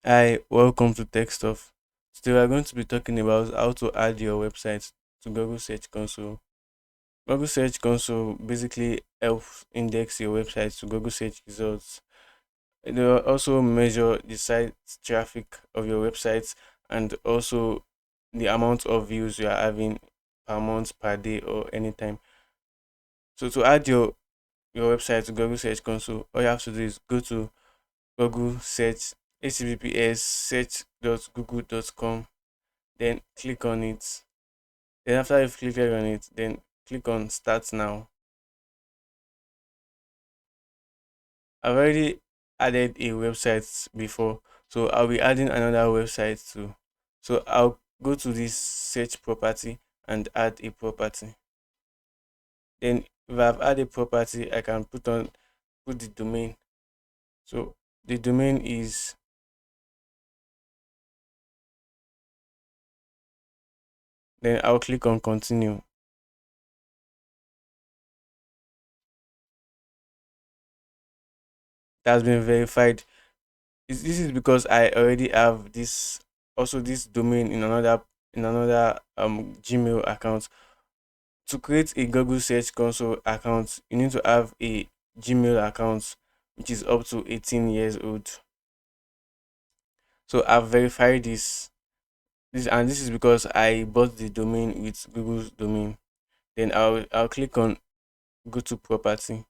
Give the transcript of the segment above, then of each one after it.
Hi, welcome to Tech Stuff. Today we are going to be talking about how to add your website to Google Search Console. Google Search Console basically helps index your website to Google Search results. It will also measure the site traffic of your website and also the amount of views you are having per month, per day, or anytime. So to add your website to Google Search Console, all you have to do is go to Google Search https search.google.com, then click on it. Then after you've clicked on it, then click on start now. I've already added a website before, so I'll be adding another website too. So I'll go to this search property and add a property. Then if I've added a property, I can put the domain. So the domain is, then I'll click on continue. That's been verified. This is because I already have this domain in another Gmail account. To create a Google Search Console account, you need to have a Gmail account which is up to 18 years old. So I've verified this is because I bought the domain with Google's domain. Then I'll click on go to property.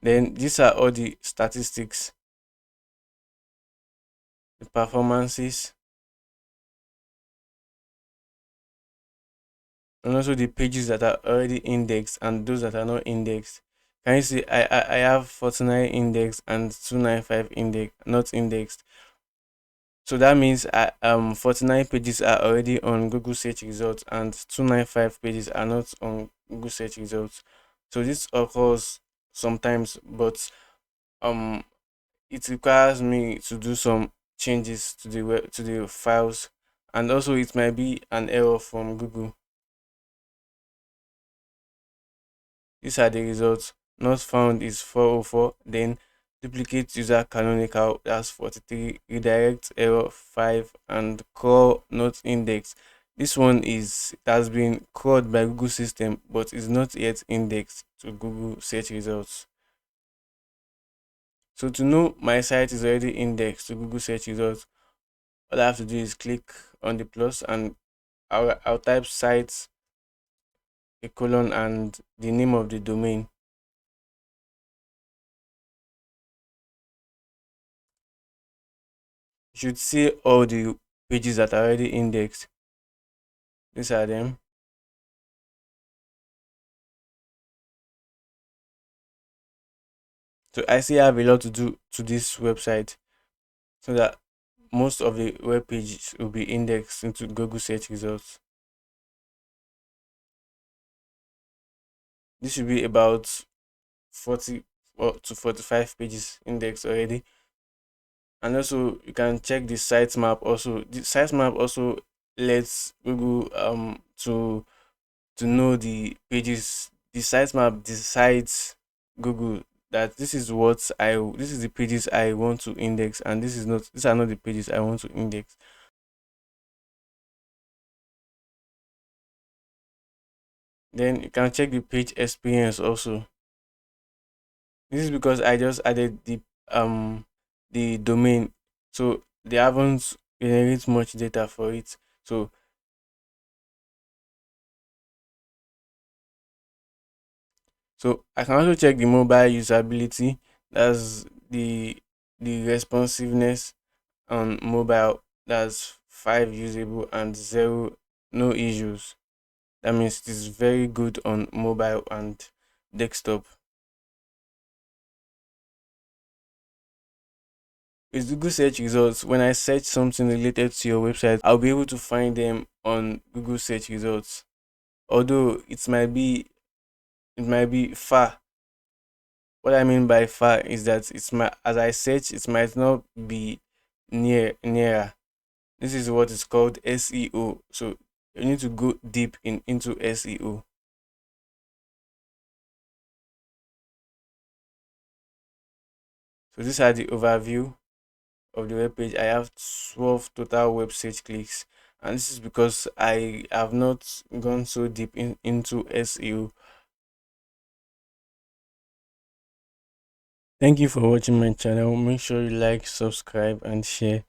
Then these are all the statistics, the performances, and also the pages that are already indexed and those that are not indexed. Can you see I have 49 indexed and 295 index not indexed. So that means 49 pages are already on Google search results and 295 pages are not on Google search results. So this occurs sometimes, but um it requires me to do some changes to the files, and also it might be an error from Google. These are the results. Not found is 404. Then duplicate user canonical, that's 43. Redirect error 5. And crawl not index. This one it has been crawled by Google system but is not yet indexed to Google search results. So to know my site is already indexed to Google search results, all I have to do is click on the plus and I'll type site a colon and the name of the domain. You should see all the pages that are already indexed. These are them. So I still have a lot to do to this website so that most of the web pages will be indexed into Google search results. This should be about 40 to 45 pages indexed already. And also you can check the sitemap also. The sitemap also lets Google to know the pages. The sitemap decides Google that this is the pages I want to index, and these are not the pages I want to index. Then you can check the page experience also. This is because I just added the domain, so they haven't generated much data for it. So I can also check the mobile usability. That's the responsiveness on mobile. That's 5 usable and 0 no issues. That means it is very good on mobile and desktop. With Google search results, when I search something related to your website, I'll be able to find them on Google search results. Although it might be far. What I mean by far is that as I search, it might not be nearer. This is what is called SEO. So you need to go deep into SEO. So these are the overview of the web page. I have 12 total web search clicks, and this is because I have not gone so deep into SEO. Thank you for watching my channel. Make sure you like, subscribe, and share.